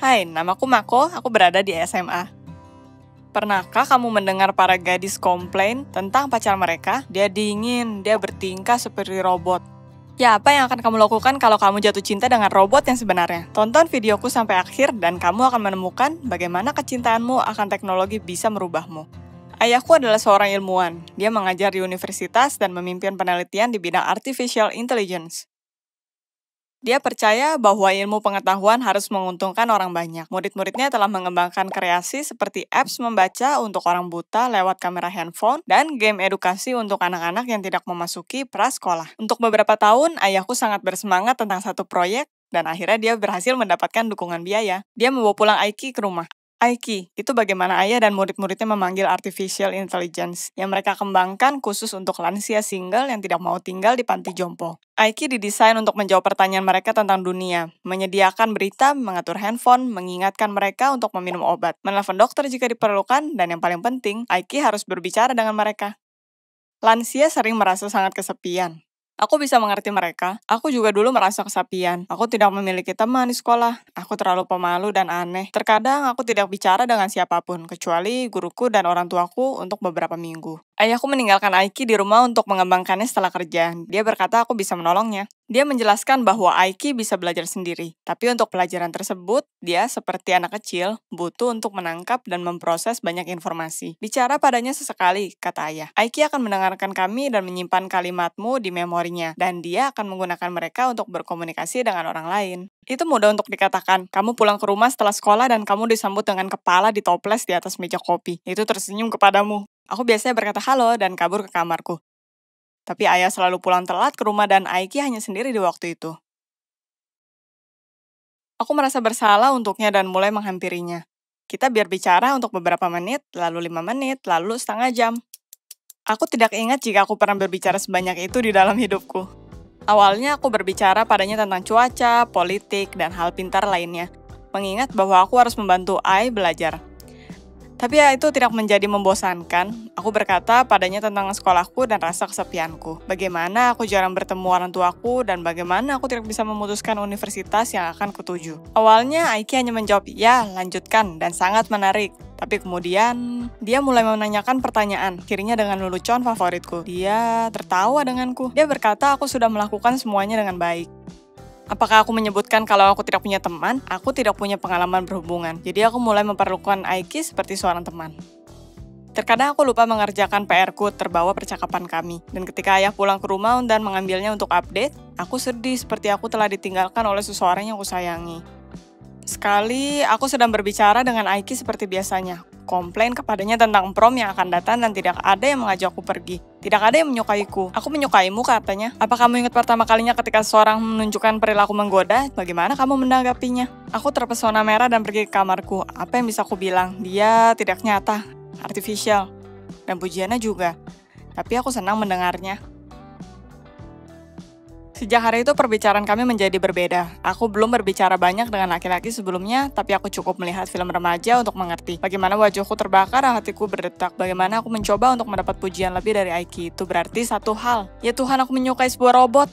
Hai, namaku Mako, aku berada di SMA. Pernahkah kamu mendengar para gadis komplain tentang pacar mereka? Dia dingin, dia bertingkah seperti robot. Ya, apa yang akan kamu lakukan kalau kamu jatuh cinta dengan robot yang sebenarnya? Tonton videoku sampai akhir dan kamu akan menemukan bagaimana kecintaanmu akan teknologi bisa merubahmu. Ayahku adalah seorang ilmuwan. Dia mengajar di universitas dan memimpin penelitian di bidang artificial intelligence. Dia percaya bahwa ilmu pengetahuan harus menguntungkan orang banyak. Murid-muridnya telah mengembangkan kreasi seperti apps membaca untuk orang buta lewat kamera handphone dan game edukasi untuk anak-anak yang tidak memasuki prasekolah. Untuk beberapa tahun, ayahku sangat bersemangat tentang satu proyek dan akhirnya dia berhasil mendapatkan dukungan biaya. Dia membawa pulang Aiki ke rumah. Aiki, itu bagaimana ayah dan murid-muridnya memanggil artificial intelligence yang mereka kembangkan khusus untuk lansia single yang tidak mau tinggal di panti jompo. Aiki didesain untuk menjawab pertanyaan mereka tentang dunia, menyediakan berita, mengatur handphone, mengingatkan mereka untuk meminum obat, menelpon dokter jika diperlukan, dan yang paling penting, Aiki harus berbicara dengan mereka. Lansia sering merasa sangat kesepian. Aku bisa mengerti mereka. Aku juga dulu merasa kesepian. Aku tidak memiliki teman di sekolah. Aku terlalu pemalu dan aneh. Terkadang aku tidak bicara dengan siapapun, kecuali guruku dan orang tuaku untuk beberapa minggu. Ayahku meninggalkan Aiki di rumah untuk mengembangkannya setelah kerja. Dia berkata aku bisa menolongnya. Dia menjelaskan bahwa Aiki bisa belajar sendiri. Tapi untuk pelajaran tersebut, dia seperti anak kecil, butuh untuk menangkap dan memproses banyak informasi. Bicara padanya sesekali, kata ayah. Aiki akan mendengarkan kami dan menyimpan kalimatmu di memorinya, dan dia akan menggunakan mereka untuk berkomunikasi dengan orang lain. Itu mudah untuk dikatakan. Kamu pulang ke rumah setelah sekolah dan kamu disambut dengan kepala ditoples di atas meja kopi. Itu tersenyum kepadamu. Aku biasanya berkata halo dan kabur ke kamarku. Tapi ayah selalu pulang telat ke rumah dan Aiki hanya sendiri di waktu itu. Aku merasa bersalah untuknya dan mulai menghampirinya. Kita biar bicara untuk beberapa menit, lalu 5 menit, lalu setengah jam. Aku tidak ingat jika aku pernah berbicara sebanyak itu di dalam hidupku. Awalnya aku berbicara padanya tentang cuaca, politik, dan hal pintar lainnya. Mengingat bahwa aku harus membantu Ai belajar. Tapi ya itu tidak menjadi membosankan. Aku berkata padanya tentang sekolahku dan rasa kesepianku. Bagaimana aku jarang bertemu orang tuaku dan bagaimana aku tidak bisa memutuskan universitas yang akan kutuju. Awalnya Aiki hanya menjawab, ya lanjutkan dan sangat menarik. Tapi kemudian dia mulai menanyakan pertanyaan, akhirnya dengan lelucon favoritku. Dia tertawa denganku. Dia berkata aku sudah melakukan semuanya dengan baik. Apakah aku menyebutkan kalau aku tidak punya teman? Aku tidak punya pengalaman berhubungan. Jadi aku mulai memperlakukan Aiki seperti seorang teman. Terkadang aku lupa mengerjakan PR-ku terbawa percakapan kami. Dan ketika ayah pulang ke rumah dan mengambilnya untuk update, aku sedih seperti aku telah ditinggalkan oleh seseorang yang kusayangi. Sekali, aku sedang berbicara dengan Aiki seperti biasanya. Komplain kepadanya tentang prom yang akan datang dan tidak ada yang mengajakku pergi. Tidak ada yang menyukaiku. Aku menyukaimu, katanya. Apa kamu ingat pertama kalinya ketika seseorang menunjukkan perilaku menggoda? Bagaimana kamu menanggapinya? Aku terpesona merah dan pergi ke kamarku. Apa yang bisa aku bilang? Dia tidak nyata, artificial. Dan pujiannya juga. Tapi aku senang mendengarnya. Sejak hari itu perbicaraan kami menjadi berbeda. Aku belum berbicara banyak dengan laki-laki sebelumnya, tapi aku cukup melihat film remaja untuk mengerti bagaimana wajahku terbakar dan hatiku berdetak. Bagaimana aku mencoba untuk mendapat pujian lebih dari Aiki. Itu berarti satu hal. Ya Tuhan, aku menyukai sebuah robot.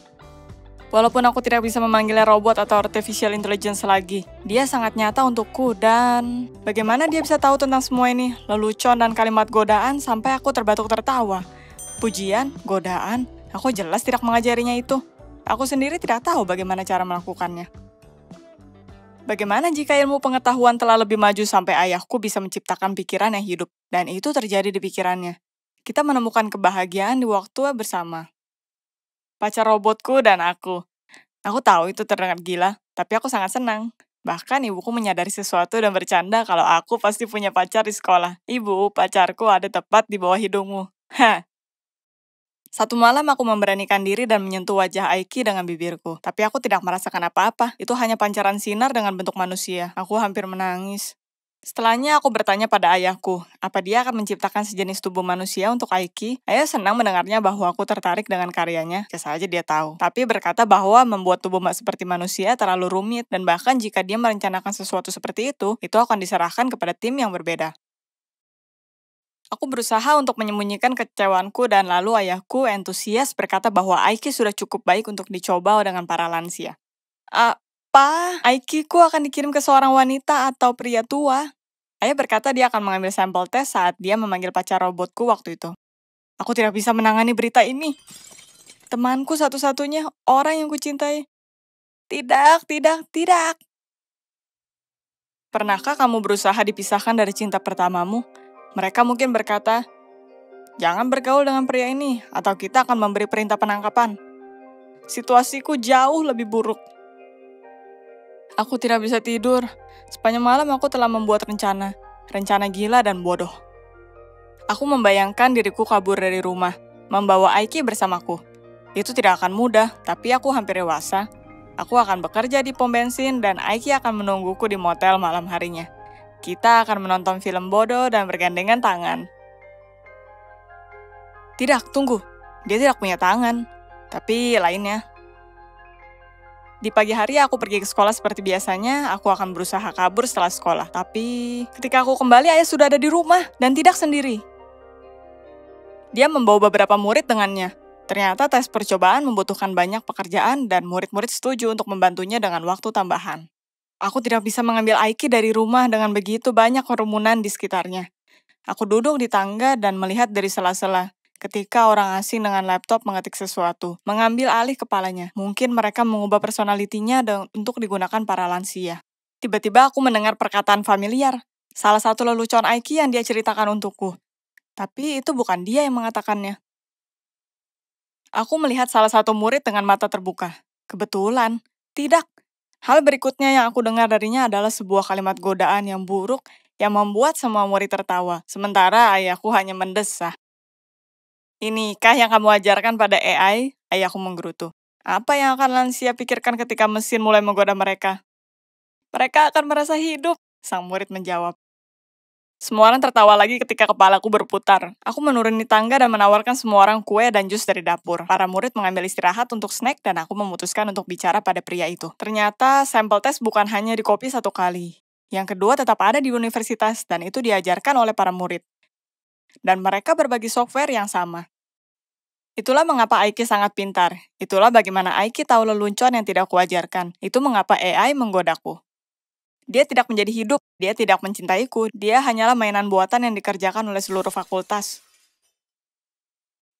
Walaupun aku tidak bisa memanggilnya robot atau artificial intelligence lagi, dia sangat nyata untukku dan bagaimana dia bisa tahu tentang semua ini? Lelucon dan kalimat godaan sampai aku terbatuk tertawa. Pujian, godaan, aku jelas tidak mengajarinya itu. Aku sendiri tidak tahu bagaimana cara melakukannya. Bagaimana jika ilmu pengetahuan telah lebih maju sampai ayahku bisa menciptakan pikiran yang hidup, dan itu terjadi di pikirannya. Kita menemukan kebahagiaan di waktu bersama. Pacar robotku dan aku. Aku tahu itu terdengar gila, tapi aku sangat senang. Bahkan ibuku menyadari sesuatu dan bercanda kalau aku pasti punya pacar di sekolah. Ibu, pacarku ada tepat di bawah hidungmu. Hah. Satu malam aku memberanikan diri dan menyentuh wajah Aiki dengan bibirku. Tapi aku tidak merasakan apa-apa. Itu hanya pancaran sinar dengan bentuk manusia. Aku hampir menangis. Setelahnya aku bertanya pada ayahku, apa dia akan menciptakan sejenis tubuh manusia untuk Aiki? Ayah senang mendengarnya bahwa aku tertarik dengan karyanya. Ya saja dia tahu. Tapi berkata bahwa membuat tubuh seperti manusia terlalu rumit. Dan bahkan jika dia merencanakan sesuatu seperti itu akan diserahkan kepada tim yang berbeda. Aku berusaha untuk menyembunyikan kekecewaanku dan lalu ayahku antusias berkata bahwa Aiki sudah cukup baik untuk dicoba dengan para lansia. Apa? IQ-ku akan dikirim ke seorang wanita atau pria tua? Ayah berkata dia akan mengambil sampel tes saat dia memanggil pacar robotku waktu itu. Aku tidak bisa menangani berita ini. Temanku satu-satunya, orang yang kucintai. Tidak, tidak, tidak. Pernahkah kamu berusaha dipisahkan dari cinta pertamamu? Mereka mungkin berkata, jangan bergaul dengan pria ini, atau kita akan memberi perintah penangkapan. Situasiku jauh lebih buruk. Aku tidak bisa tidur. Sepanjang malam aku telah membuat rencana gila dan bodoh. Aku membayangkan diriku kabur dari rumah, membawa Aiki bersamaku. Itu tidak akan mudah, tapi aku hampir dewasa. Aku akan bekerja di pom bensin dan Aiki akan menungguku di motel malam harinya. Kita akan menonton film bodoh dan bergandengan tangan. Tidak, tunggu. Dia tidak punya tangan. Tapi lainnya. Di pagi hari aku pergi ke sekolah seperti biasanya, aku akan berusaha kabur setelah sekolah. Tapi ketika aku kembali, ayah sudah ada di rumah dan tidak sendiri. Dia membawa beberapa murid dengannya. Ternyata tes percobaan membutuhkan banyak pekerjaan dan murid-murid setuju untuk membantunya dengan waktu tambahan. Aku tidak bisa mengambil Aiki dari rumah dengan begitu banyak kerumunan di sekitarnya. Aku duduk di tangga dan melihat dari sela-sela. Ketika orang asing dengan laptop mengetik sesuatu, mengambil alih kepalanya. Mungkin mereka mengubah personalitinya untuk digunakan para lansia. Tiba-tiba aku mendengar perkataan familiar. Salah satu lelucon Aiki yang dia ceritakan untukku. Tapi itu bukan dia yang mengatakannya. Aku melihat salah satu murid dengan mata terbuka. Kebetulan, tidak. Hal berikutnya yang aku dengar darinya adalah sebuah kalimat godaan yang buruk yang membuat semua murid tertawa. Sementara ayahku hanya mendesah. Inikah yang kamu ajarkan pada AI? Ayahku menggerutu. Apa yang akan lansia pikirkan ketika mesin mulai menggoda mereka? Mereka akan merasa hidup, sang murid menjawab. Semua orang tertawa lagi ketika kepalaku berputar. Aku menuruni tangga dan menawarkan semua orang kue dan jus dari dapur. Para murid mengambil istirahat untuk snack dan aku memutuskan untuk bicara pada pria itu. Ternyata sampel tes bukan hanya dikopi satu kali. Yang kedua tetap ada di universitas dan itu diajarkan oleh para murid. Dan mereka berbagi software yang sama. Itulah mengapa Aiki sangat pintar. Itulah bagaimana Aiki tahu lelucon yang tidak kuajarkan. Itu mengapa AI menggodaku. Dia tidak menjadi hidup, dia tidak mencintaiku, dia hanyalah mainan buatan yang dikerjakan oleh seluruh fakultas.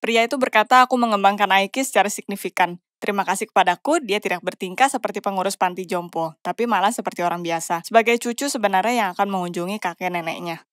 Pria itu berkata aku mengembangkan Aiki secara signifikan. Terima kasih kepadaku, dia tidak bertingkah seperti pengurus panti jompo, tapi malah seperti orang biasa, sebagai cucu sebenarnya yang akan mengunjungi kakek neneknya.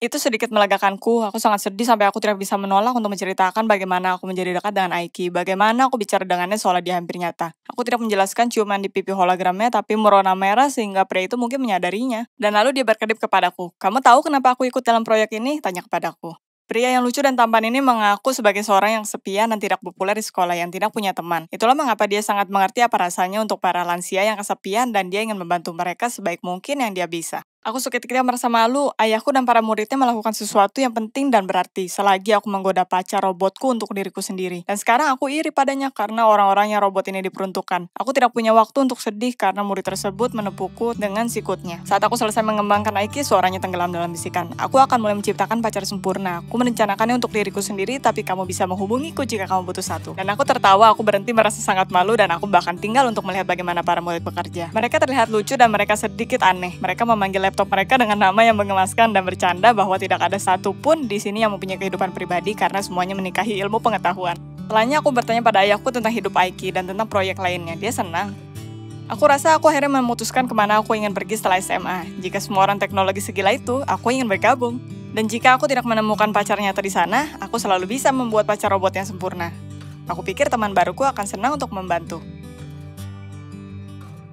Itu sedikit melegakanku, aku sangat sedih sampai aku tidak bisa menolak untuk menceritakan bagaimana aku menjadi dekat dengan Aiki, bagaimana aku bicara dengannya seolah dia hampir nyata. Aku tidak menjelaskan ciuman di pipi hologramnya, tapi merona merah sehingga pria itu mungkin menyadarinya. Dan lalu dia berkedip kepadaku, kamu tahu kenapa aku ikut dalam proyek ini? Tanya kepadaku. Pria yang lucu dan tampan ini mengaku sebagai seorang yang kesepian dan tidak populer di sekolah, yang tidak punya teman. Itulah mengapa dia sangat mengerti apa rasanya untuk para lansia yang kesepian dan dia ingin membantu mereka sebaik mungkin yang dia bisa. Aku seketika merasa malu, ayahku dan para muridnya melakukan sesuatu yang penting dan berarti, selagi aku menggoda pacar robotku untuk diriku sendiri. Dan sekarang aku iri padanya karena orang-orang yang robot ini diperuntukkan. Aku tidak punya waktu untuk sedih karena murid tersebut menepukku dengan sikutnya. Saat aku selesai mengembangkan Aiki, suaranya tenggelam dalam bisikan. Aku akan mulai menciptakan pacar sempurna. Aku merencanakannya untuk diriku sendiri, tapi kamu bisa menghubungiku jika kamu butuh satu. Dan aku tertawa, aku berhenti merasa sangat malu dan aku bahkan tinggal untuk melihat bagaimana para murid bekerja. Mereka terlihat lucu dan mereka sedikit aneh. Mereka memanggil laptop mereka dengan nama yang mengemaskan dan bercanda bahwa tidak ada satupun di sini yang mempunyai kehidupan pribadi karena semuanya menikahi ilmu pengetahuan. Setelahnya aku bertanya pada ayahku tentang hidup Aiki dan tentang proyek lainnya. Dia senang. Aku rasa aku akhirnya memutuskan kemana aku ingin pergi setelah SMA. Jika semua orang teknologi segila itu, aku ingin bergabung. Dan jika aku tidak menemukan pacar nyata di sana, aku selalu bisa membuat pacar robot yang sempurna. Aku pikir teman baruku akan senang untuk membantu.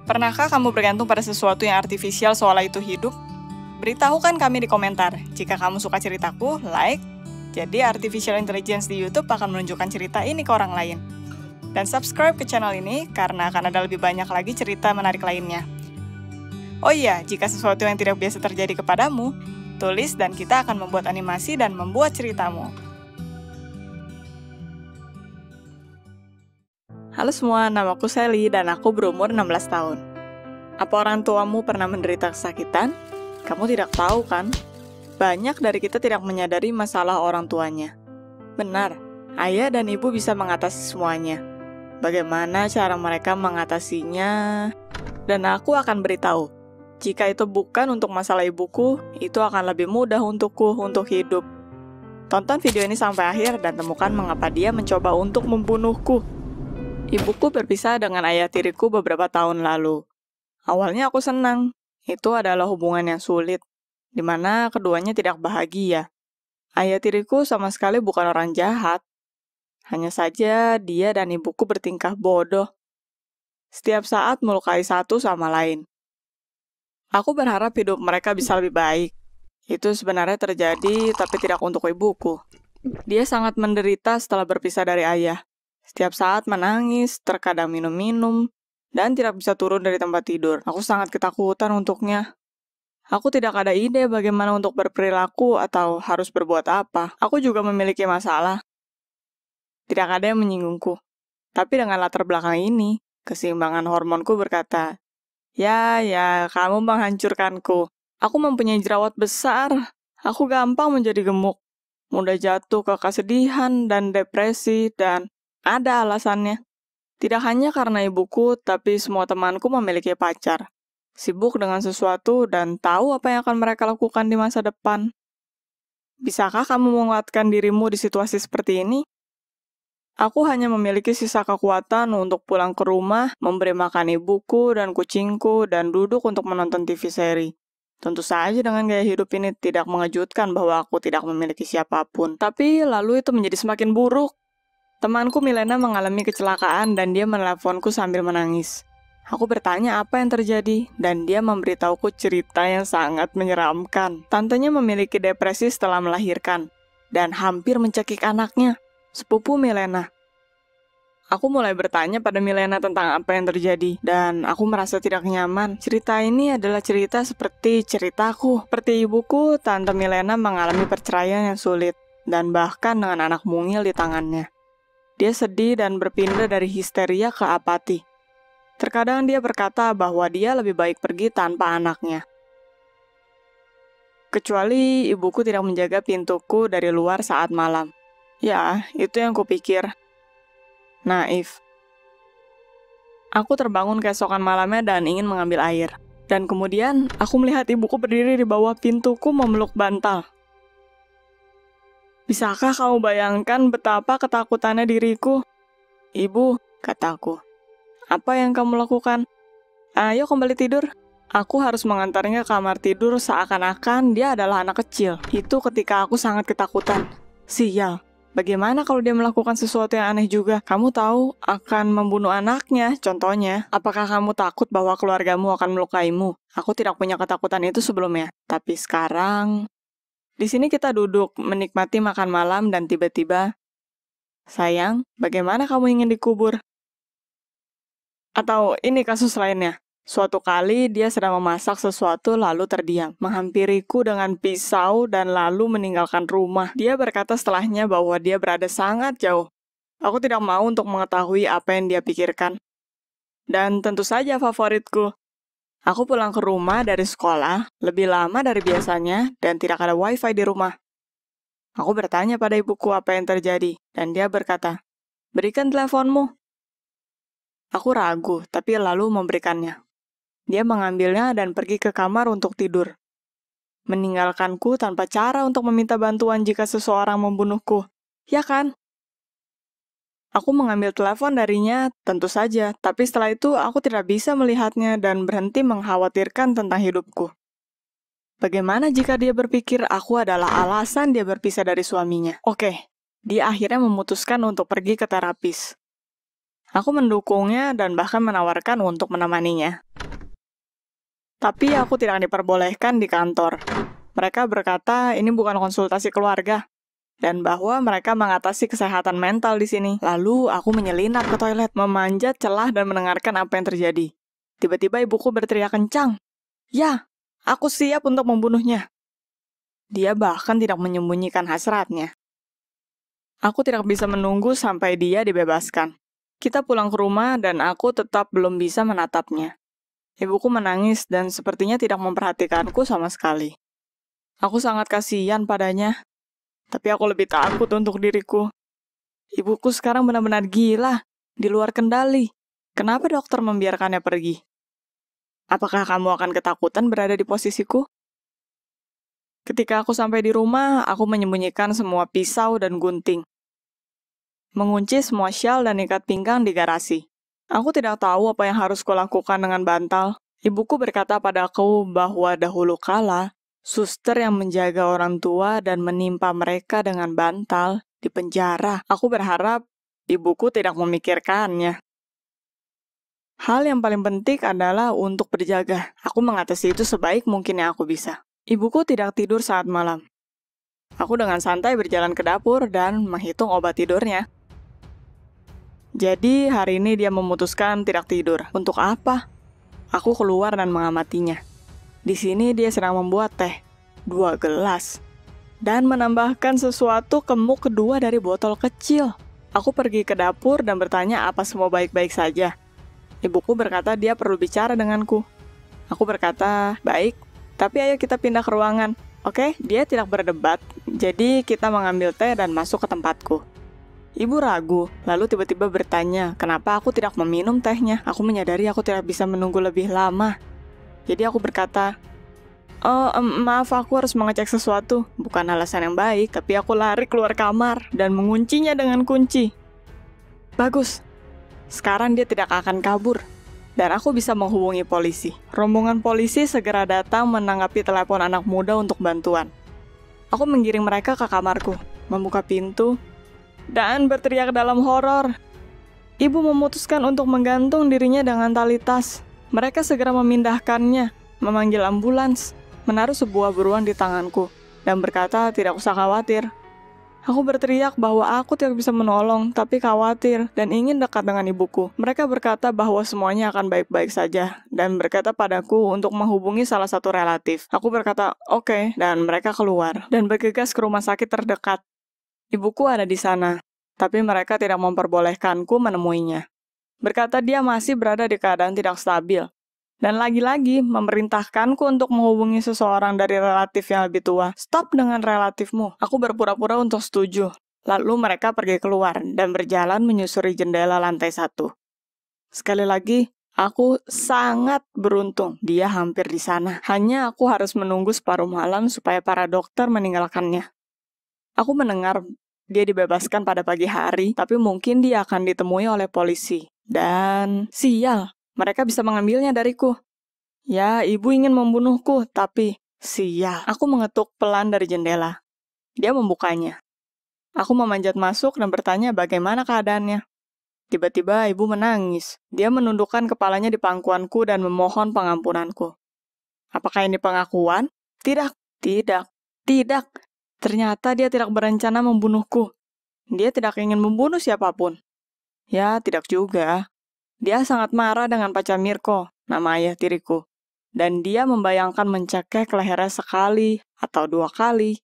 Pernahkah kamu bergantung pada sesuatu yang artifisial seolah itu hidup? Beritahukan kami di komentar. Jika kamu suka ceritaku, like. Jadi Artificial Intelligence di YouTube akan menunjukkan cerita ini ke orang lain. Dan subscribe ke channel ini karena akan ada lebih banyak lagi cerita menarik lainnya. Oh iya, jika sesuatu yang tidak biasa terjadi kepadamu, tulis dan kita akan membuat animasi dan membuat ceritamu. Halo semua, namaku Sally dan aku berumur 16 tahun. Apa orang tuamu pernah menderita kesakitan? Kamu tidak tahu kan? Banyak dari kita tidak menyadari masalah orang tuanya. Benar, ayah dan ibu bisa mengatasi semuanya. bagaimana cara mereka mengatasinya, dan aku akan beritahu. Jika itu bukan untuk masalah ibuku, itu akan lebih mudah untukku untuk hidup. Tonton video ini sampai akhir dan temukan mengapa dia mencoba untuk membunuhku. Ibuku berpisah dengan ayah tiriku beberapa tahun lalu. Awalnya aku senang. Itu adalah hubungan yang sulit, di mana keduanya tidak bahagia. Ayah tiriku sama sekali bukan orang jahat. Hanya saja dia dan ibuku bertingkah bodoh. Setiap saat melukai satu sama lain. Aku berharap hidup mereka bisa lebih baik. Itu sebenarnya terjadi, tapi tidak untuk ibuku. Dia sangat menderita setelah berpisah dari ayah. Setiap saat menangis, terkadang minum-minum, dan tidak bisa turun dari tempat tidur. Aku sangat ketakutan untuknya. Aku tidak ada ide bagaimana untuk berperilaku atau harus berbuat apa. Aku juga memiliki masalah. Tidak ada yang menyinggungku. Tapi dengan latar belakang ini, keseimbangan hormonku berkata, Ya, kamu menghancurkanku. Aku mempunyai jerawat besar. Aku gampang menjadi gemuk. Mudah jatuh ke kesedihan dan depresi, dan ada alasannya. Tidak hanya karena ibuku, tapi semua temanku memiliki pacar. Sibuk dengan sesuatu dan tahu apa yang akan mereka lakukan di masa depan. Bisakah kamu menguatkan dirimu di situasi seperti ini? Aku hanya memiliki sisa kekuatan untuk pulang ke rumah, memberi makan ibuku dan kucingku, dan duduk untuk menonton TV seri. Tentu saja dengan gaya hidup ini tidak mengejutkan bahwa aku tidak memiliki siapapun. Tapi lalu itu menjadi semakin buruk. Temanku Milena mengalami kecelakaan dan dia meneleponku sambil menangis. Aku bertanya apa yang terjadi, dan dia memberitahuku cerita yang sangat menyeramkan. Tantenya memiliki depresi setelah melahirkan, dan hampir mencekik anaknya, sepupu Milena. Aku mulai bertanya pada Milena tentang apa yang terjadi, dan aku merasa tidak nyaman. Cerita ini adalah cerita seperti ceritaku. Seperti ibuku, Tante Milena mengalami perceraian yang sulit, dan bahkan dengan anak mungil di tangannya. Dia sedih dan berpindah dari histeria ke apati. Terkadang dia berkata bahwa dia lebih baik pergi tanpa anaknya. Kecuali ibuku tidak menjaga pintuku dari luar saat malam. Ya, itu yang kupikir. Naif. Aku terbangun keesokan malamnya dan ingin mengambil air. Dan kemudian, aku melihat ibuku berdiri di bawah pintuku memeluk bantal. Bisakah kamu bayangkan betapa ketakutannya diriku? Ibu, kataku. Apa yang kamu lakukan? Ayo kembali tidur. Aku harus mengantarnya ke kamar tidur seakan-akan dia adalah anak kecil. Itu ketika aku sangat ketakutan. Sial. Bagaimana kalau dia melakukan sesuatu yang aneh juga? Kamu tahu akan membunuh anaknya, contohnya. Apakah kamu takut bahwa keluargamu akan melukaimu? Aku tidak punya ketakutan itu sebelumnya. Tapi sekarang, di sini kita duduk menikmati makan malam dan tiba-tiba, sayang, bagaimana kamu ingin dikubur? Atau ini kasus lainnya. Suatu kali dia sedang memasak sesuatu lalu terdiam, menghampiriku dengan pisau dan lalu meninggalkan rumah. Dia berkata setelahnya bahwa dia berada sangat jauh. Aku tidak mau untuk mengetahui apa yang dia pikirkan. Dan tentu saja favoritku. Aku pulang ke rumah dari sekolah lebih lama dari biasanya dan tidak ada wifi di rumah. Aku bertanya pada ibuku apa yang terjadi dan dia berkata, "Berikan teleponmu." Aku ragu, tapi lalu memberikannya. Dia mengambilnya dan pergi ke kamar untuk tidur. Meninggalkanku tanpa cara untuk meminta bantuan jika seseorang membunuhku. Ya kan? Aku mengambil telepon darinya, tentu saja, tapi setelah itu aku tidak bisa melihatnya dan berhenti mengkhawatirkan tentang hidupku. Bagaimana jika dia berpikir aku adalah alasan dia berpisah dari suaminya? Oke, dia akhirnya memutuskan untuk pergi ke terapis. Aku mendukungnya dan bahkan menawarkan untuk menemaninya. Tapi aku tidak diperbolehkan di kantor. Mereka berkata ini bukan konsultasi keluarga, dan bahwa mereka mengatasi kesehatan mental di sini. Lalu aku menyelinap ke toilet, memanjat celah dan mendengarkan apa yang terjadi. Tiba-tiba ibuku berteriak kencang. Ya, aku siap untuk membunuhnya. Dia bahkan tidak menyembunyikan hasratnya. Aku tidak bisa menunggu sampai dia dibebaskan. Kita pulang ke rumah dan aku tetap belum bisa menatapnya. Ibuku menangis dan sepertinya tidak memperhatikanku sama sekali. Aku sangat kasihan padanya, tapi aku lebih takut untuk diriku. Ibuku sekarang benar-benar gila. di luar kendali. Kenapa dokter membiarkannya pergi? Apakah kamu akan ketakutan berada di posisiku? Ketika aku sampai di rumah, aku menyembunyikan semua pisau dan gunting. Mengunci semua syal dan ikat pinggang di garasi. Aku tidak tahu apa yang harus kulakukan dengan bantal. Ibuku berkata padaku bahwa dahulu kala, suster yang menjaga orang tua dan menimpa mereka dengan bantal di penjara. Aku berharap ibuku tidak memikirkannya. Hal yang paling penting adalah untuk berjaga. Aku mengatasi itu sebaik mungkin yang aku bisa. Ibuku tidak tidur saat malam. Aku dengan santai berjalan ke dapur dan menghitung obat tidurnya. Jadi hari ini dia memutuskan tidak tidur. Untuk apa? Aku keluar dan mengamatinya. Di sini dia sedang membuat teh, 2 gelas, dan menambahkan sesuatu ke muk kedua dari botol kecil. Aku pergi ke dapur dan bertanya apa semua baik-baik saja. Ibuku berkata dia perlu bicara denganku. Aku berkata, baik, tapi ayo kita pindah ke ruangan. Oke, dia tidak berdebat, jadi kita mengambil teh dan masuk ke tempatku. Ibu ragu, lalu tiba-tiba bertanya, kenapa aku tidak meminum tehnya? Aku menyadari aku tidak bisa menunggu lebih lama. Jadi aku berkata, maaf aku harus mengecek sesuatu. Bukan alasan yang baik, tapi aku lari keluar kamar dan menguncinya dengan kunci. Bagus, sekarang dia tidak akan kabur. Dan aku bisa menghubungi polisi. Rombongan polisi segera datang menanggapi telepon anak muda untuk bantuan. Aku menggiring mereka ke kamarku, membuka pintu, dan berteriak dalam horor. Ibu memutuskan untuk menggantung dirinya dengan tali tas. Mereka segera memindahkannya, memanggil ambulans, menaruh sebuah buruan di tanganku, dan berkata tidak usah khawatir. Aku berteriak bahwa aku tidak bisa menolong, tapi khawatir dan ingin dekat dengan ibuku. Mereka berkata bahwa semuanya akan baik-baik saja, dan berkata padaku untuk menghubungi salah satu relatif. Aku berkata, oke, dan mereka keluar, dan bergegas ke rumah sakit terdekat. Ibuku ada di sana, tapi mereka tidak memperbolehkanku menemuinya. Berkata dia masih berada di keadaan tidak stabil. Dan lagi-lagi memerintahkanku untuk menghubungi seseorang dari relatif yang lebih tua. Stop dengan relatifmu. Aku berpura-pura untuk setuju. Lalu mereka pergi keluar dan berjalan menyusuri jendela lantai 1. Sekali lagi, aku sangat beruntung. Dia hampir di sana. Hanya aku harus menunggu separuh malam supaya para dokter meninggalkannya. Aku mendengar dia dibebaskan pada pagi hari, tapi mungkin dia akan ditemui oleh polisi. Dan sial, mereka bisa mengambilnya dariku. Ya, ibu ingin membunuhku, tapi sial. Aku mengetuk pelan dari jendela. Dia membukanya. Aku memanjat masuk dan bertanya bagaimana keadaannya. Tiba-tiba ibu menangis. Dia menundukkan kepalanya di pangkuanku dan memohon pengampunanku. Apakah ini pengakuan? Tidak, tidak, tidak. Ternyata dia tidak berencana membunuhku. Dia tidak ingin membunuh siapapun. Ya, tidak juga. Dia sangat marah dengan pacar Mirko, nama ayah tiriku. Dan dia membayangkan mencekek lehernya sekali atau 2 kali.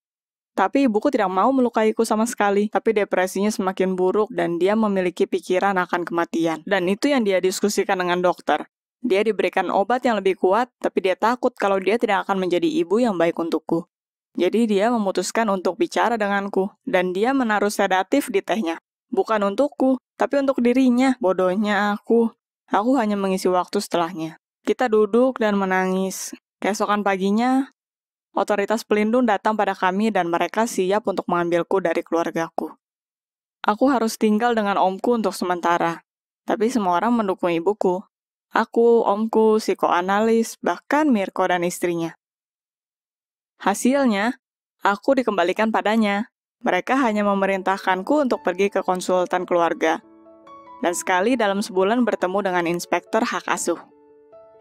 Tapi ibuku tidak mau melukaiku sama sekali. Tapi depresinya semakin buruk dan dia memiliki pikiran akan kematian. Dan itu yang dia diskusikan dengan dokter. Dia diberikan obat yang lebih kuat, tapi dia takut kalau dia tidak akan menjadi ibu yang baik untukku. Jadi dia memutuskan untuk bicara denganku, dan dia menaruh sedatif di tehnya. Bukan untukku, tapi untuk dirinya. Bodohnya aku. Aku hanya mengisi waktu setelahnya. Kita duduk dan menangis. Keesokan paginya, otoritas pelindung datang pada kami dan mereka siap untuk mengambilku dari keluargaku. Aku harus tinggal dengan omku untuk sementara. Tapi semua orang mendukung ibuku. Aku, omku, psikoanalis, bahkan Mirko dan istrinya. Hasilnya, aku dikembalikan padanya. Mereka hanya memerintahkanku untuk pergi ke konsultan keluarga. Dan sekali dalam sebulan bertemu dengan inspektur hak asuh.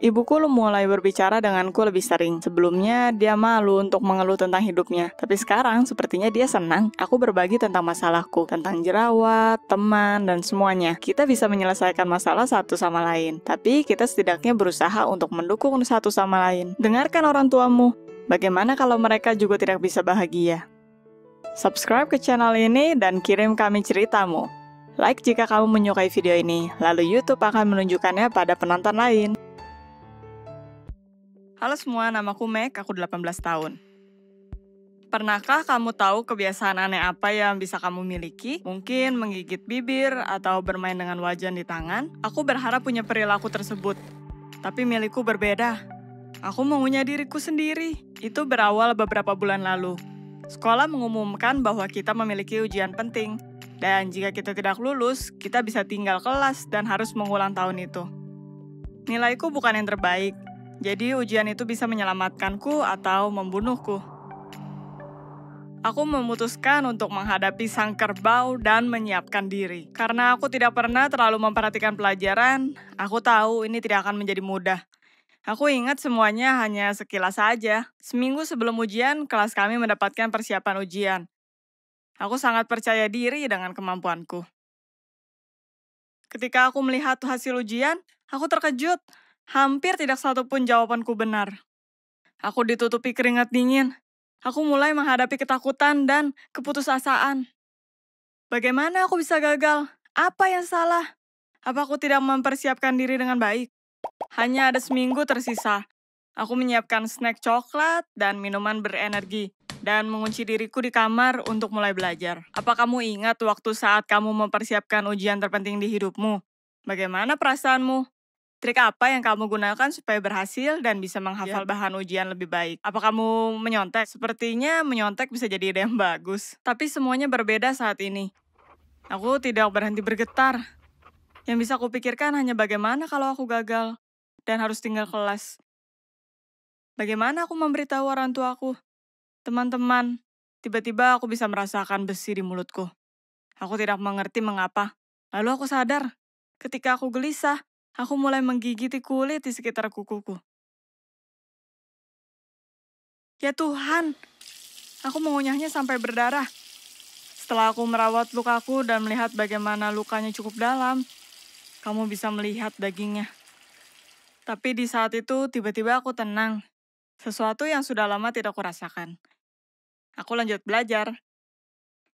Ibuku mulai berbicara denganku lebih sering. Sebelumnya, dia malu untuk mengeluh tentang hidupnya. Tapi sekarang, sepertinya dia senang. Aku berbagi tentang masalahku, tentang jerawat, teman, dan semuanya. Kita bisa menyelesaikan masalah satu sama lain. Tapi kita setidaknya berusaha untuk mendukung satu sama lain. Dengarkan orang tuamu. Bagaimana kalau mereka juga tidak bisa bahagia? Subscribe ke channel ini dan kirim kami ceritamu. Like jika kamu menyukai video ini, lalu YouTube akan menunjukkannya pada penonton lain. Halo semua, namaku Meg, aku 18 tahun. Pernahkah kamu tahu kebiasaan aneh apa yang bisa kamu miliki? Mungkin menggigit bibir atau bermain dengan wajan di tangan? Aku berharap punya perilaku tersebut, tapi milikku berbeda. Aku mengunyah diriku sendiri. Itu berawal beberapa bulan lalu. Sekolah mengumumkan bahwa kita memiliki ujian penting, dan jika kita tidak lulus, kita bisa tinggal kelas dan harus mengulang tahun itu. Nilaiku bukan yang terbaik, jadi ujian itu bisa menyelamatkanku atau membunuhku. Aku memutuskan untuk menghadapi sang kerbau dan menyiapkan diri. Karena aku tidak pernah terlalu memperhatikan pelajaran, aku tahu ini tidak akan menjadi mudah. Aku ingat semuanya hanya sekilas saja. Seminggu sebelum ujian, kelas kami mendapatkan persiapan ujian. Aku sangat percaya diri dengan kemampuanku. Ketika aku melihat hasil ujian, aku terkejut. Hampir tidak satu pun jawabanku benar. Aku ditutupi keringat dingin. Aku mulai menghadapi ketakutan dan keputusasaan. Bagaimana aku bisa gagal? Apa yang salah? Apa aku tidak mempersiapkan diri dengan baik? Hanya ada seminggu tersisa. Aku menyiapkan snack coklat dan minuman berenergi, dan mengunci diriku di kamar untuk mulai belajar. Apa kamu ingat waktu saat kamu mempersiapkan ujian terpenting di hidupmu? Bagaimana perasaanmu? Trik apa yang kamu gunakan supaya berhasil dan bisa menghafal bahan ujian lebih baik? Apa kamu menyontek? Sepertinya menyontek bisa jadi ide yang bagus. Tapi semuanya berbeda saat ini. Aku tidak berhenti bergetar. Yang bisa kupikirkan hanya bagaimana kalau aku gagal dan harus tinggal kelas. Bagaimana aku memberitahu orang tuaku? Teman-teman, tiba-tiba aku bisa merasakan besi di mulutku. Aku tidak mengerti mengapa. Lalu aku sadar, ketika aku gelisah, aku mulai menggigiti kulit di sekitar kukuku. Ya Tuhan, aku mengunyahnya sampai berdarah. Setelah aku merawat lukaku dan melihat bagaimana lukanya cukup dalam, kamu bisa melihat dagingnya. Tapi di saat itu, tiba-tiba aku tenang. Sesuatu yang sudah lama tidak kurasakan. Aku lanjut belajar.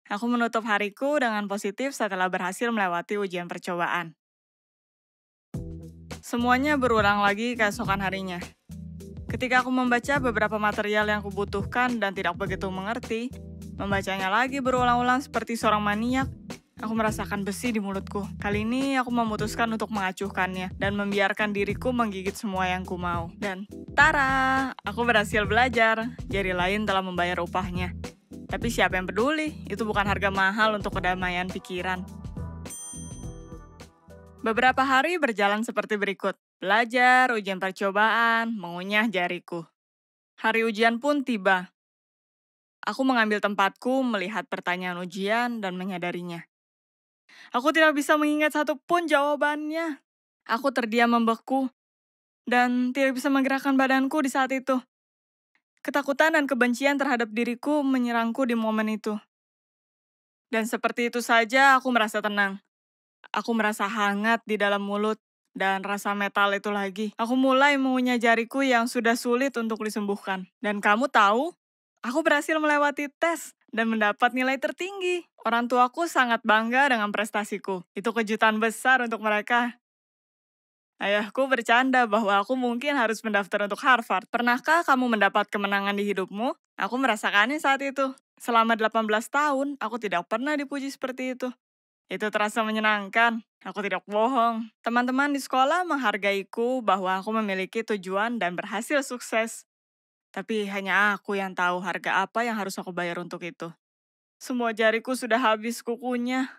Aku menutup hariku dengan positif setelah berhasil melewati ujian percobaan. Semuanya berulang lagi keesokan harinya. Ketika aku membaca beberapa material yang kubutuhkan dan tidak begitu mengerti, membacanya lagi berulang-ulang seperti seorang maniak, aku merasakan besi di mulutku. Kali ini aku memutuskan untuk mengacuhkannya dan membiarkan diriku menggigit semua yang ku mau. Dan tara, aku berhasil belajar. Jari lain telah membayar upahnya. Tapi siapa yang peduli? Itu bukan harga mahal untuk kedamaian pikiran. Beberapa hari berjalan seperti berikut. Belajar, ujian percobaan, mengunyah jariku. Hari ujian pun tiba. Aku mengambil tempatku, melihat pertanyaan ujian, dan menyadarinya. Aku tidak bisa mengingat satu pun jawabannya. Aku terdiam membeku, dan tidak bisa menggerakkan badanku di saat itu. Ketakutan dan kebencian terhadap diriku menyerangku di momen itu. Dan seperti itu saja aku merasa tenang. Aku merasa hangat di dalam mulut, dan rasa metal itu lagi. Aku mulai mengunyah jariku yang sudah sulit untuk disembuhkan. Dan kamu tahu, aku berhasil melewati tes dan mendapat nilai tertinggi. Orang tuaku sangat bangga dengan prestasiku. Itu kejutan besar untuk mereka. Ayahku bercanda bahwa aku mungkin harus mendaftar untuk Harvard. Pernahkah kamu mendapat kemenangan di hidupmu? Aku merasakannya saat itu. Selama 18 tahun, aku tidak pernah dipuji seperti itu. Itu terasa menyenangkan. Aku tidak bohong. Teman-teman di sekolah menghargaiku bahwa aku memiliki tujuan dan berhasil sukses. Tapi hanya aku yang tahu harga apa yang harus aku bayar untuk itu. Semua jariku sudah habis kukunya.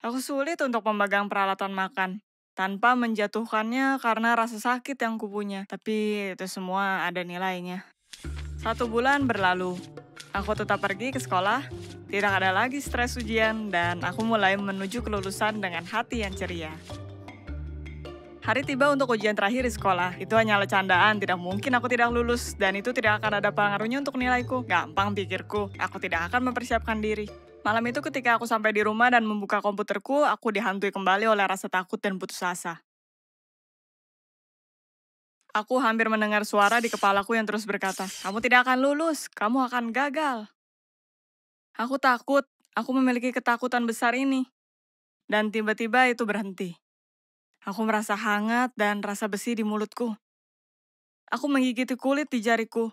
Aku sulit untuk memegang peralatan makan tanpa menjatuhkannya karena rasa sakit yang kupunya. Tapi itu semua ada nilainya. 1 bulan berlalu. Aku tetap pergi ke sekolah, tidak ada lagi stres ujian, dan aku mulai menuju kelulusan dengan hati yang ceria. Hari tiba untuk ujian terakhir di sekolah. Itu hanyalah candaan, tidak mungkin aku tidak lulus, dan itu tidak akan ada pengaruhnya untuk nilaiku. Gampang pikirku, aku tidak akan mempersiapkan diri. Malam itu ketika aku sampai di rumah dan membuka komputerku, aku dihantui kembali oleh rasa takut dan putus asa. Aku hampir mendengar suara di kepalaku yang terus berkata, "Kamu tidak akan lulus, kamu akan gagal." Aku takut, aku memiliki ketakutan besar ini. Dan tiba-tiba itu berhenti. Aku merasa hangat dan rasa besi di mulutku. Aku menggigit kulit di jariku.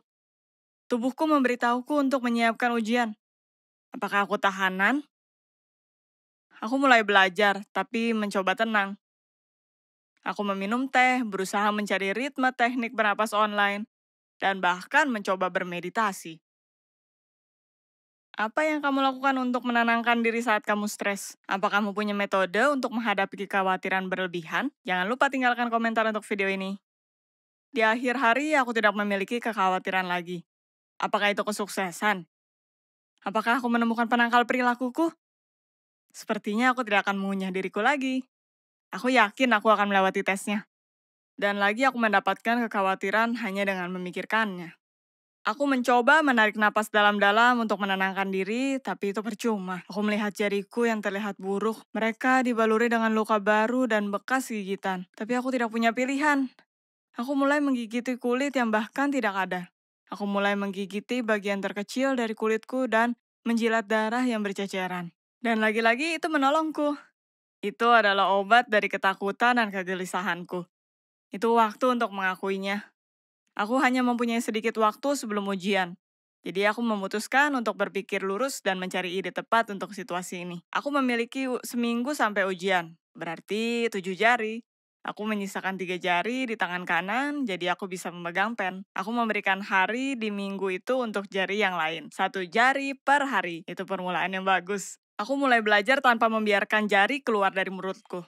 Tubuhku memberitahuku untuk menyiapkan ujian. Apakah aku tahanan? Aku mulai belajar, tapi mencoba tenang. Aku meminum teh, berusaha mencari ritme teknik bernapas online, dan bahkan mencoba bermeditasi. Apa yang kamu lakukan untuk menenangkan diri saat kamu stres? Apa kamu punya metode untuk menghadapi kekhawatiran berlebihan? Jangan lupa tinggalkan komentar untuk video ini. Di akhir hari, aku tidak memiliki kekhawatiran lagi. Apakah itu kesuksesan? Apakah aku menemukan penangkal perilakuku? Sepertinya aku tidak akan mengunyah diriku lagi. Aku yakin aku akan melewati tesnya. Dan lagi aku mendapatkan kekhawatiran hanya dengan memikirkannya. Aku mencoba menarik napas dalam-dalam untuk menenangkan diri, tapi itu percuma. Aku melihat jariku yang terlihat buruk. Mereka dibaluri dengan luka baru dan bekas gigitan. Tapi aku tidak punya pilihan. Aku mulai menggigiti kulit yang bahkan tidak ada. Aku mulai menggigiti bagian terkecil dari kulitku dan menjilat darah yang berceceran. Dan lagi-lagi itu menolongku. Itu adalah obat dari ketakutan dan kegelisahanku. Itu waktu untuk mengakuinya. Aku hanya mempunyai sedikit waktu sebelum ujian. Jadi aku memutuskan untuk berpikir lurus dan mencari ide tepat untuk situasi ini. Aku memiliki seminggu sampai ujian, berarti 7 jari. Aku menyisakan 3 jari di tangan kanan, jadi aku bisa memegang pen. Aku memberikan hari di minggu itu untuk jari yang lain. 1 jari per hari, itu permulaan yang bagus. Aku mulai belajar tanpa membiarkan jari keluar dari mulutku.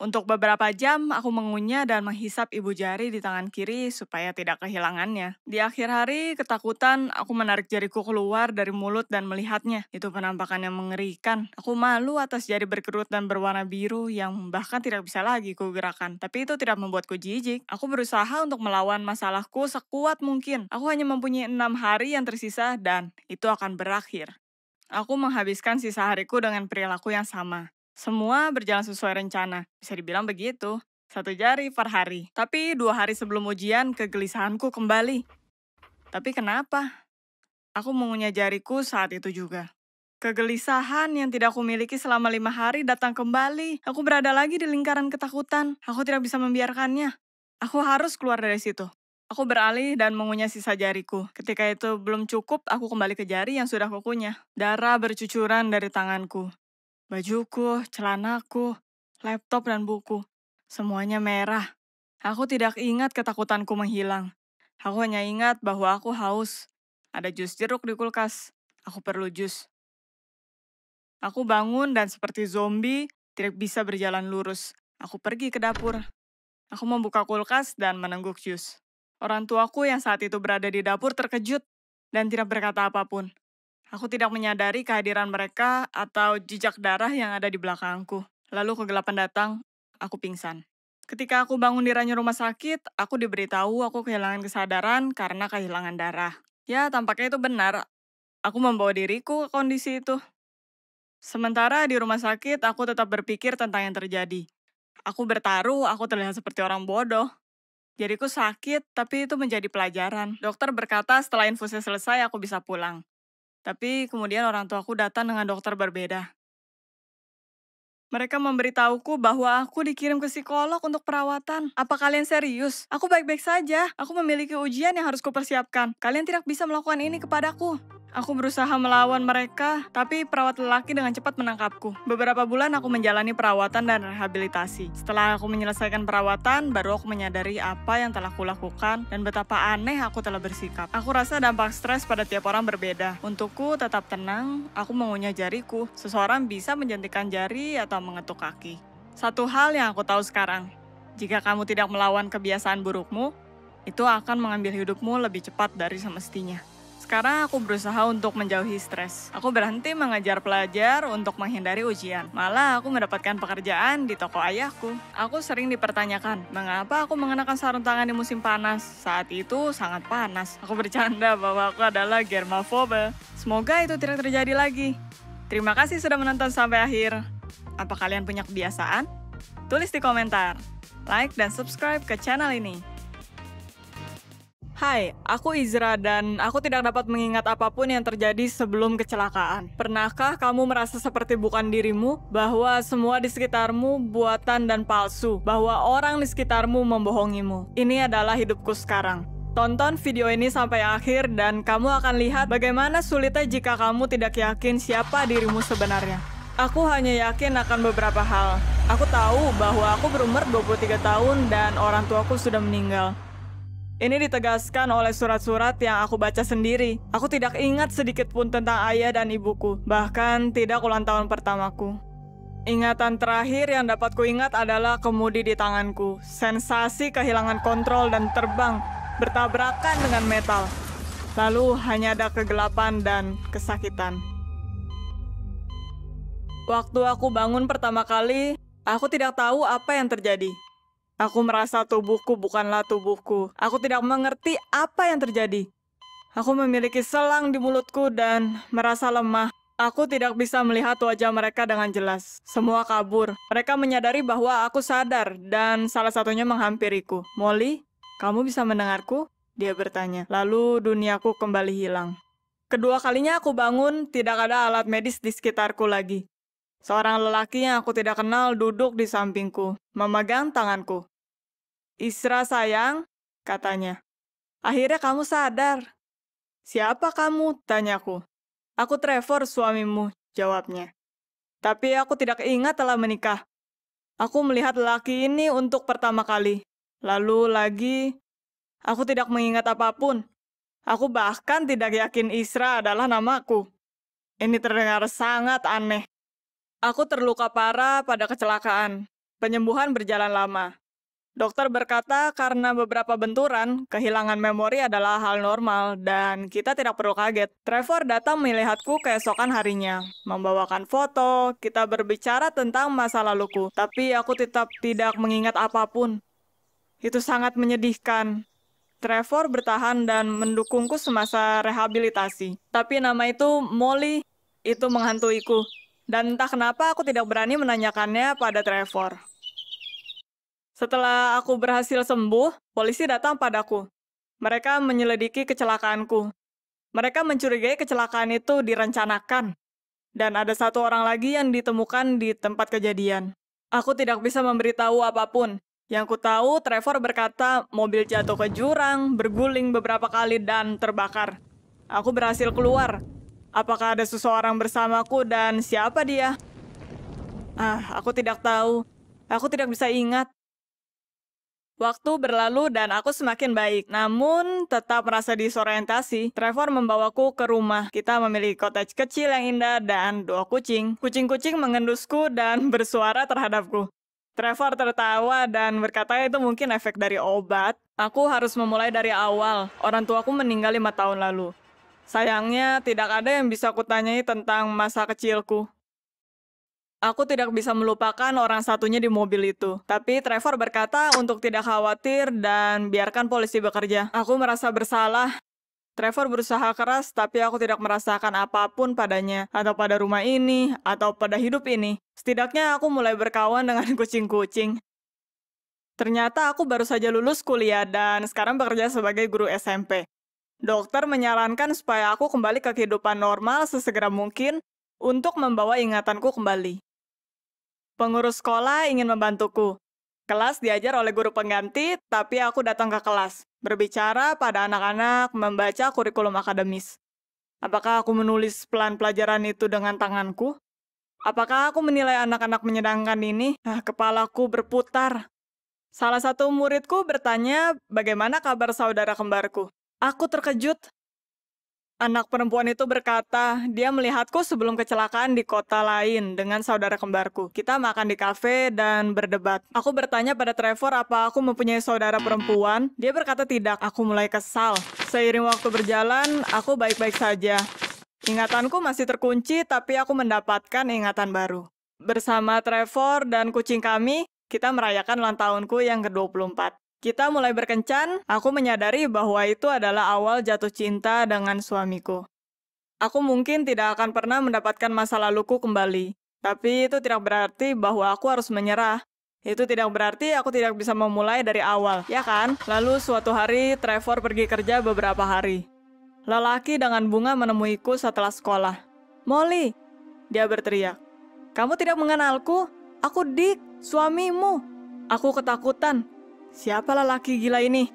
Untuk beberapa jam, aku mengunyah dan menghisap ibu jari di tangan kiri supaya tidak kehilangannya. Di akhir hari, ketakutan, aku menarik jariku keluar dari mulut dan melihatnya. Itu penampakan yang mengerikan. Aku malu atas jari berkerut dan berwarna biru yang bahkan tidak bisa lagi kugerakkan. Tapi itu tidak membuatku jijik. Aku berusaha untuk melawan masalahku sekuat mungkin. Aku hanya mempunyai 6 hari yang tersisa dan itu akan berakhir. Aku menghabiskan sisa hariku dengan perilaku yang sama. Semua berjalan sesuai rencana, bisa dibilang begitu. 1 jari per hari. Tapi 2 hari sebelum ujian, kegelisahanku kembali. Tapi kenapa? Aku mengunyah jariku saat itu juga. Kegelisahan yang tidak aku miliki selama 5 hari datang kembali. Aku berada lagi di lingkaran ketakutan. Aku tidak bisa membiarkannya. Aku harus keluar dari situ. Aku beralih dan mengunyah sisa jariku. Ketika itu belum cukup, aku kembali ke jari yang sudah kukunyah. Darah bercucuran dari tanganku. Bajuku, celanaku, laptop dan buku. Semuanya merah. Aku tidak ingat ketakutanku menghilang. Aku hanya ingat bahwa aku haus. Ada jus jeruk di kulkas. Aku perlu jus. Aku bangun dan seperti zombie, tidak bisa berjalan lurus. Aku pergi ke dapur. Aku membuka kulkas dan menengguk jus. Orang tuaku yang saat itu berada di dapur terkejut dan tidak berkata apapun. Aku tidak menyadari kehadiran mereka atau jejak darah yang ada di belakangku. Lalu kegelapan datang, aku pingsan. Ketika aku bangun di ranjang rumah sakit, aku diberitahu aku kehilangan kesadaran karena kehilangan darah. Ya, tampaknya itu benar. Aku membawa diriku ke kondisi itu. Sementara di rumah sakit, aku tetap berpikir tentang yang terjadi. Aku bertaruh, aku terlihat seperti orang bodoh. Jariku sakit, tapi itu menjadi pelajaran. Dokter berkata setelah infusnya selesai, aku bisa pulang. Tapi kemudian orang tuaku datang dengan dokter berbeda. Mereka memberitahuku bahwa aku dikirim ke psikolog untuk perawatan. Apa kalian serius? Aku baik-baik saja. Aku memiliki ujian yang harus kupersiapkan. Kalian tidak bisa melakukan ini kepadaku. Aku berusaha melawan mereka, tapi perawat lelaki dengan cepat menangkapku. Beberapa bulan aku menjalani perawatan dan rehabilitasi. Setelah aku menyelesaikan perawatan, baru aku menyadari apa yang telah kulakukan dan betapa aneh aku telah bersikap. Aku rasa dampak stres pada tiap orang berbeda. Untukku tetap tenang, aku mengunyah jariku. Seseorang bisa menjentikan jari atau mengetuk kaki. Satu hal yang aku tahu sekarang, jika kamu tidak melawan kebiasaan burukmu, itu akan mengambil hidupmu lebih cepat dari semestinya. Sekarang aku berusaha untuk menjauhi stres. Aku berhenti mengajar pelajar untuk menghindari ujian. Malah aku mendapatkan pekerjaan di toko ayahku. Aku sering dipertanyakan, mengapa aku mengenakan sarung tangan di musim panas? Saat itu sangat panas. Aku bercanda bahwa aku adalah germaphobe. Semoga itu tidak terjadi lagi. Terima kasih sudah menonton sampai akhir. Apa kalian punya kebiasaan? Tulis di komentar. Like dan subscribe ke channel ini. Hai, aku Izra dan aku tidak dapat mengingat apapun yang terjadi sebelum kecelakaan. Pernahkah kamu merasa seperti bukan dirimu? Bahwa semua di sekitarmu buatan dan palsu? Bahwa orang di sekitarmu membohongimu? Ini adalah hidupku sekarang. Tonton video ini sampai akhir dan kamu akan lihat bagaimana sulitnya jika kamu tidak yakin siapa dirimu sebenarnya. Aku hanya yakin akan beberapa hal. Aku tahu bahwa aku berumur 23 tahun dan orang tuaku sudah meninggal. Ini ditegaskan oleh surat-surat yang aku baca sendiri. Aku tidak ingat sedikit pun tentang ayah dan ibuku, bahkan tidak ulang tahun pertamaku. Ingatan terakhir yang dapat kuingat adalah kemudi di tanganku, sensasi kehilangan kontrol dan terbang bertabrakan dengan metal. Lalu hanya ada kegelapan dan kesakitan. Waktu aku bangun pertama kali, aku tidak tahu apa yang terjadi. Aku merasa tubuhku bukanlah tubuhku. Aku tidak mengerti apa yang terjadi. Aku memiliki selang di mulutku dan merasa lemah. Aku tidak bisa melihat wajah mereka dengan jelas. Semua kabur. Mereka menyadari bahwa aku sadar dan salah satunya menghampiriku. "Molly, kamu bisa mendengarku?" Dia bertanya. Lalu duniaku kembali hilang. Kedua kalinya aku bangun, tidak ada alat medis di sekitarku lagi. Seorang lelaki yang aku tidak kenal duduk di sampingku, memegang tanganku. "Isra sayang," katanya. "Akhirnya kamu sadar." "Siapa kamu?" tanyaku. "Aku Trevor, suamimu," jawabnya. "Tapi aku tidak ingat telah menikah. Aku melihat lelaki ini untuk pertama kali. Lalu lagi, aku tidak mengingat apapun. Aku bahkan tidak yakin Isra adalah namaku." Ini terdengar sangat aneh. Aku terluka parah pada kecelakaan. Penyembuhan berjalan lama. Dokter berkata karena beberapa benturan, kehilangan memori adalah hal normal dan kita tidak perlu kaget. Trevor datang melihatku keesokan harinya, membawakan foto, kita berbicara tentang masa laluku, tapi aku tetap tidak mengingat apapun. Itu sangat menyedihkan. Trevor bertahan dan mendukungku semasa rehabilitasi. Tapi nama itu Molly, itu menghantuiku. Dan entah kenapa aku tidak berani menanyakannya pada Trevor. Setelah aku berhasil sembuh, polisi datang padaku. Mereka menyelidiki kecelakaanku. Mereka mencurigai kecelakaan itu direncanakan. Dan ada satu orang lagi yang ditemukan di tempat kejadian. Aku tidak bisa memberitahu apapun. Yang ku tahu, Trevor berkata mobil jatuh ke jurang, berguling beberapa kali dan terbakar. Aku berhasil keluar. Apakah ada seseorang bersamaku dan siapa dia? Aku tidak tahu. Aku tidak bisa ingat. Waktu berlalu dan aku semakin baik, namun tetap merasa disorientasi. Trevor membawaku ke rumah. Kita memiliki cottage kecil yang indah dan 2 kucing. Kucing-kucing mengendusku dan bersuara terhadapku. Trevor tertawa dan berkata itu mungkin efek dari obat. Aku harus memulai dari awal. Orang tuaku meninggal 5 tahun lalu. Sayangnya, tidak ada yang bisa kutanyai tentang masa kecilku. Aku tidak bisa melupakan orang satunya di mobil itu. Tapi Trevor berkata untuk tidak khawatir dan biarkan polisi bekerja. Aku merasa bersalah. Trevor berusaha keras, tapi aku tidak merasakan apapun padanya, atau pada rumah ini, atau pada hidup ini. Setidaknya aku mulai berkawan dengan kucing-kucing. Ternyata aku baru saja lulus kuliah dan sekarang bekerja sebagai guru SMP. Dokter menyarankan supaya aku kembali ke kehidupan normal sesegera mungkin untuk membawa ingatanku kembali. Pengurus sekolah ingin membantuku. Kelas diajar oleh guru pengganti, tapi aku datang ke kelas, berbicara pada anak-anak, membaca kurikulum akademis. Apakah aku menulis plan pelajaran itu dengan tanganku? Apakah aku menilai anak-anak menyenangkan ini? Kepalaku berputar. Salah satu muridku bertanya, bagaimana kabar saudara kembarku? Aku terkejut. Anak perempuan itu berkata, dia melihatku sebelum kecelakaan di kota lain dengan saudara kembarku. Kita makan di kafe dan berdebat. Aku bertanya pada Trevor apa aku mempunyai saudara perempuan. Dia berkata tidak. Aku mulai kesal. Seiring waktu berjalan, aku baik-baik saja. Ingatanku masih terkunci, tapi aku mendapatkan ingatan baru. Bersama Trevor dan kucing kami, kita merayakan ulang tahunku yang ke-24. Kita mulai berkencan, aku menyadari bahwa itu adalah awal jatuh cinta dengan suamiku. Aku mungkin tidak akan pernah mendapatkan masa laluku kembali, tapi itu tidak berarti bahwa aku harus menyerah. Itu tidak berarti aku tidak bisa memulai dari awal, ya kan? Lalu suatu hari, Trevor pergi kerja beberapa hari. Lelaki dengan bunga menemuiku setelah sekolah. "Molly," dia berteriak. "Kamu tidak mengenalku? Aku Dick, suamimu." Aku ketakutan. Siapa lelaki gila ini?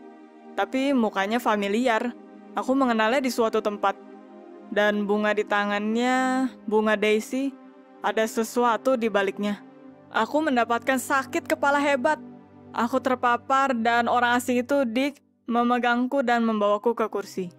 tapi mukanya familiar. Aku mengenalnya di suatu tempat. Dan bunga di tangannya, bunga daisy, ada sesuatu di baliknya. Aku mendapatkan sakit kepala hebat. Aku terpapar dan orang asing itu, Dick, memegangku dan membawaku ke kursi.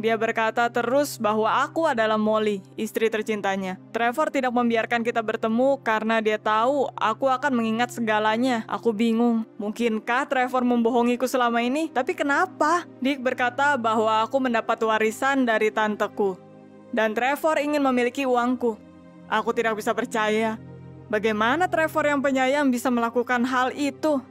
Dia berkata terus bahwa aku adalah Molly, istri tercintanya. Trevor tidak membiarkan kita bertemu karena dia tahu aku akan mengingat segalanya. Aku bingung, mungkinkah Trevor membohongiku selama ini? Tapi kenapa? Dick berkata bahwa aku mendapat warisan dari tanteku. Dan Trevor ingin memiliki uangku. Aku tidak bisa percaya. Bagaimana Trevor yang penyayang bisa melakukan hal itu?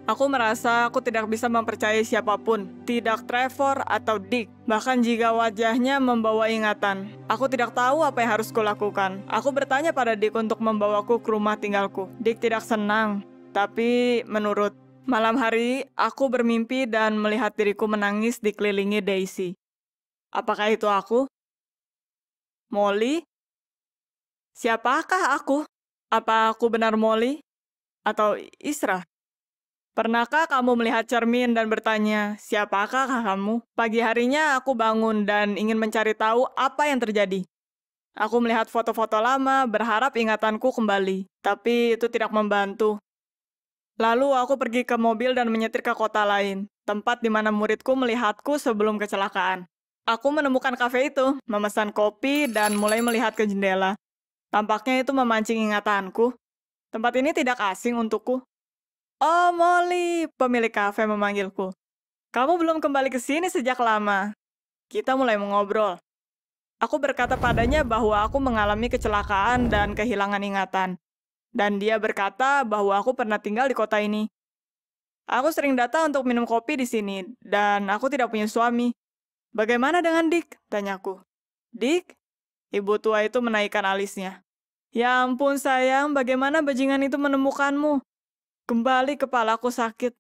Aku merasa aku tidak bisa mempercayai siapapun, tidak Trevor atau Dick. Bahkan jika wajahnya membawa ingatan, aku tidak tahu apa yang harus kulakukan. Aku bertanya pada Dick untuk membawaku ke rumah tinggalku. Dick tidak senang, tapi menurut. Malam hari, aku bermimpi dan melihat diriku menangis dikelilingi Daisy. Apakah itu aku? Molly? Siapakah aku? Apa aku benar Molly? Atau Isra? Pernahkah kamu melihat cermin dan bertanya, siapakah kamu? Pagi harinya aku bangun dan ingin mencari tahu apa yang terjadi. Aku melihat foto-foto lama, berharap ingatanku kembali. Tapi itu tidak membantu. Lalu aku pergi ke mobil dan menyetir ke kota lain, tempat di mana muridku melihatku sebelum kecelakaan. Aku menemukan kafe itu, memesan kopi, dan mulai melihat ke jendela. Tampaknya itu memancing ingatanku. Tempat ini tidak asing untukku. Oh, Molly, pemilik kafe memanggilku. Kamu belum kembali ke sini sejak lama. Kita mulai mengobrol. Aku berkata padanya bahwa aku mengalami kecelakaan dan kehilangan ingatan. Dan dia berkata bahwa aku pernah tinggal di kota ini. Aku sering datang untuk minum kopi di sini, dan aku tidak punya suami. Bagaimana dengan Dick? Tanyaku. Dick? Ibu tua itu menaikkan alisnya. Ya ampun sayang, bagaimana bajingan itu menemukanmu? Kembali kepalaku sakit.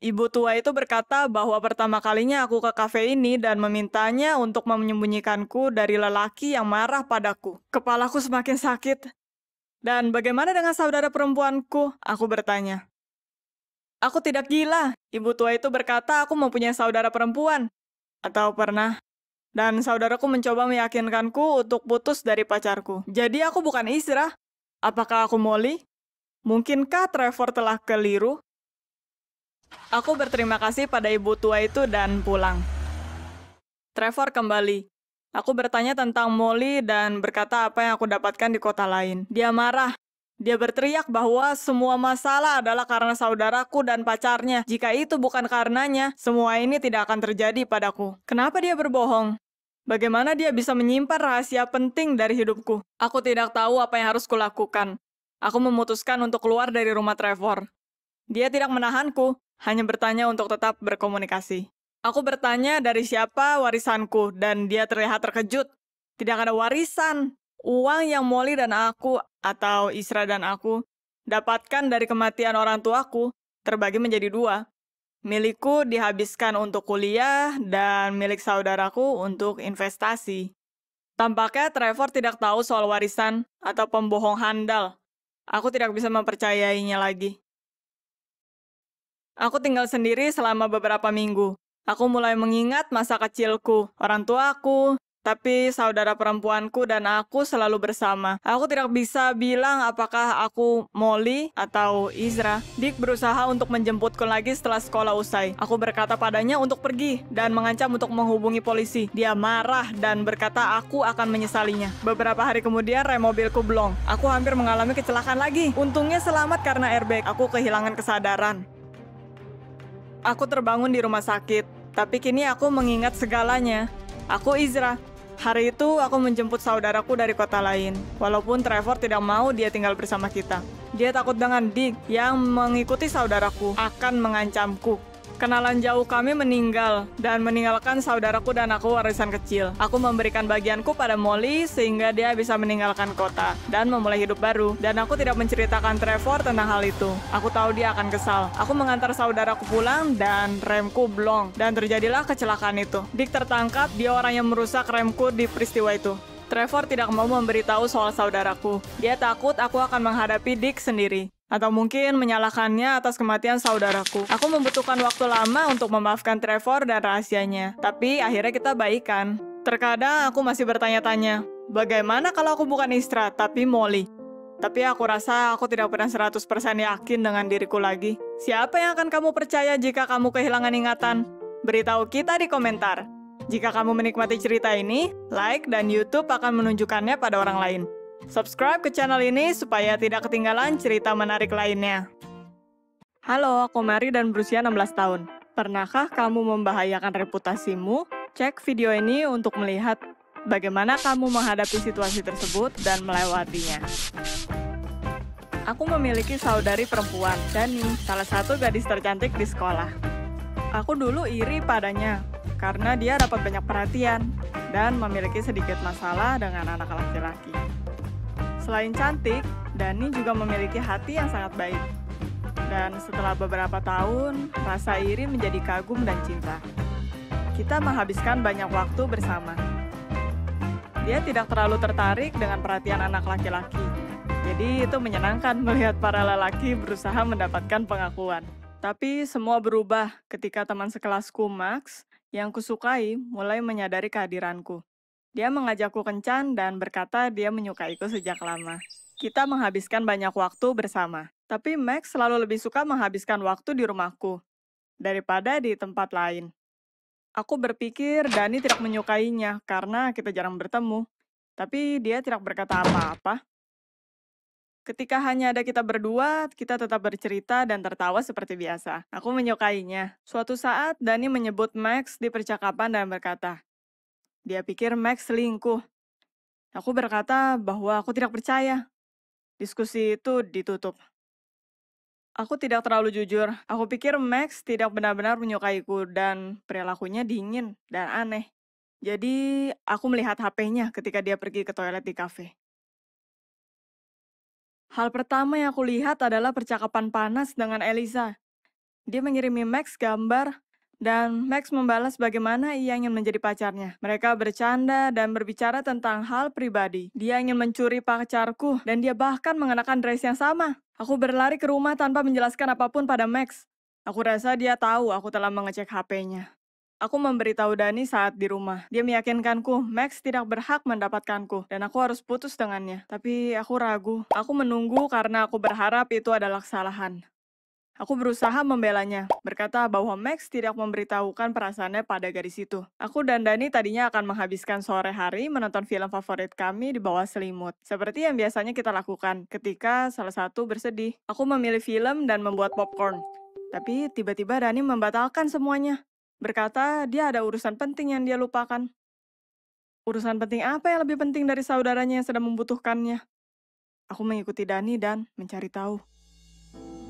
Ibu tua itu berkata bahwa pertama kalinya aku ke kafe ini dan memintanya untuk menyembunyikanku dari lelaki yang marah padaku. Kepalaku semakin sakit. Dan bagaimana dengan saudara perempuanku? Aku bertanya. Aku tidak gila. Ibu tua itu berkata aku mempunyai saudara perempuan. Atau pernah. Dan saudaraku mencoba meyakinkanku untuk putus dari pacarku. Jadi aku bukan Isra. Apakah aku Molly? Mungkinkah Trevor telah keliru? Aku berterima kasih pada ibu tua itu dan pulang. Trevor kembali. Aku bertanya tentang Molly dan berkata apa yang aku dapatkan di kota lain. Dia marah. Dia berteriak bahwa semua masalah adalah karena saudaraku dan pacarnya. Jika itu bukan karenanya, semua ini tidak akan terjadi padaku. Kenapa dia berbohong? Bagaimana dia bisa menyimpan rahasia penting dari hidupku? Aku tidak tahu apa yang harus kulakukan. Aku memutuskan untuk keluar dari rumah Trevor. Dia tidak menahanku, hanya bertanya untuk tetap berkomunikasi. Aku bertanya dari siapa warisanku, dan dia terlihat terkejut. Tidak ada warisan. Uang yang Molly dan aku, atau Isra dan aku, dapatkan dari kematian orang tuaku, terbagi menjadi dua. Milikku dihabiskan untuk kuliah, dan milik saudaraku untuk investasi. Tampaknya Trevor tidak tahu soal warisan atau pembohong handal. Aku tidak bisa mempercayainya lagi. Aku tinggal sendiri selama beberapa minggu. Aku mulai mengingat masa kecilku, orang tuaku, tapi saudara perempuanku dan aku selalu bersama. Aku tidak bisa bilang apakah aku Molly atau Isra. Dick berusaha untuk menjemputku lagi setelah sekolah usai. Aku berkata padanya untuk pergi dan mengancam untuk menghubungi polisi. Dia marah dan berkata aku akan menyesalinya. Beberapa hari kemudian rem mobilku blong. Aku hampir mengalami kecelakaan lagi. Untungnya selamat karena airbag. Aku kehilangan kesadaran. Aku terbangun di rumah sakit, tapi kini aku mengingat segalanya. Aku Isra. Hari itu aku menjemput saudaraku dari kota lain. Walaupun Trevor tidak mau dia tinggal bersama kita. Dia takut dengan Dick yang mengikuti saudaraku akan mengancamku. Kenalan jauh kami meninggal dan meninggalkan saudaraku dan aku warisan kecil. Aku memberikan bagianku pada Molly sehingga dia bisa meninggalkan kota dan memulai hidup baru. Dan aku tidak menceritakan Trevor tentang hal itu. Aku tahu dia akan kesal. Aku mengantar saudaraku pulang dan remku blong. Dan terjadilah kecelakaan itu. Dick tertangkap, dia orang yang merusak remku di peristiwa itu. Trevor tidak mau memberitahu soal saudaraku. Dia takut aku akan menghadapi Dick sendiri. Atau mungkin menyalahkannya atas kematian saudaraku. Aku membutuhkan waktu lama untuk memaafkan Trevor dan rahasianya. Tapi akhirnya kita baikan. Terkadang aku masih bertanya-tanya, bagaimana kalau aku bukan Istra, tapi Molly? Tapi aku rasa aku tidak pernah 100% yakin dengan diriku lagi. Siapa yang akan kamu percaya jika kamu kehilangan ingatan? Beritahu kita di komentar. Jika kamu menikmati cerita ini, like dan YouTube akan menunjukkannya pada orang lain. Subscribe ke channel ini supaya tidak ketinggalan cerita menarik lainnya. Halo, aku Mary dan berusia 16 tahun. Pernahkah kamu membahayakan reputasimu? Cek video ini untuk melihat bagaimana kamu menghadapi situasi tersebut dan melewatinya. Aku memiliki saudari perempuan, Dani, salah satu gadis tercantik di sekolah. Aku dulu iri padanya, karena dia dapat banyak perhatian dan memiliki sedikit masalah dengan anak laki-laki. Selain cantik, Dani juga memiliki hati yang sangat baik. Dan setelah beberapa tahun, rasa iri menjadi kagum dan cinta. Kita menghabiskan banyak waktu bersama. Dia tidak terlalu tertarik dengan perhatian anak laki-laki. Jadi itu menyenangkan melihat para lelaki berusaha mendapatkan pengakuan. Tapi semua berubah ketika teman sekelasku, Max, yang kusukai mulai menyadari kehadiranku. Dia mengajakku kencan dan berkata dia menyukaiku sejak lama. Kita menghabiskan banyak waktu bersama. Tapi Max selalu lebih suka menghabiskan waktu di rumahku daripada di tempat lain. Aku berpikir Dani tidak menyukainya karena kita jarang bertemu. Tapi dia tidak berkata apa-apa. Ketika hanya ada kita berdua, kita tetap bercerita dan tertawa seperti biasa. Aku menyukainya. Suatu saat, Dani menyebut Max di percakapan dan berkata, dia pikir Max selingkuh. Aku berkata bahwa aku tidak percaya. Diskusi itu ditutup. Aku tidak terlalu jujur. Aku pikir Max tidak benar-benar menyukaiku dan perilakunya dingin dan aneh. Jadi, aku melihat HP-nya ketika dia pergi ke toilet di kafe. Hal pertama yang aku lihat adalah percakapan panas dengan Eliza. Dia mengirimi Max gambar, dan Max membalas bagaimana ia ingin menjadi pacarnya. Mereka bercanda dan berbicara tentang hal pribadi. Dia ingin mencuri pacarku, dan dia bahkan mengenakan dress yang sama. Aku berlari ke rumah tanpa menjelaskan apapun pada Max. Aku rasa dia tahu aku telah mengecek HP-nya. Aku memberitahu Dani saat di rumah. Dia meyakinkanku, Max tidak berhak mendapatkanku, dan aku harus putus dengannya. Tapi aku ragu. Aku menunggu karena aku berharap itu adalah kesalahan. Aku berusaha membelanya, berkata bahwa Max tidak memberitahukan perasaannya pada gadis itu. Aku dan Dani tadinya akan menghabiskan sore hari menonton film favorit kami di bawah selimut. Seperti yang biasanya kita lakukan ketika salah satu bersedih. Aku memilih film dan membuat popcorn. Tapi tiba-tiba Dani membatalkan semuanya. Berkata dia ada urusan penting yang dia lupakan. Urusan penting apa yang lebih penting dari saudaranya yang sedang membutuhkannya? Aku mengikuti Dani dan mencari tahu.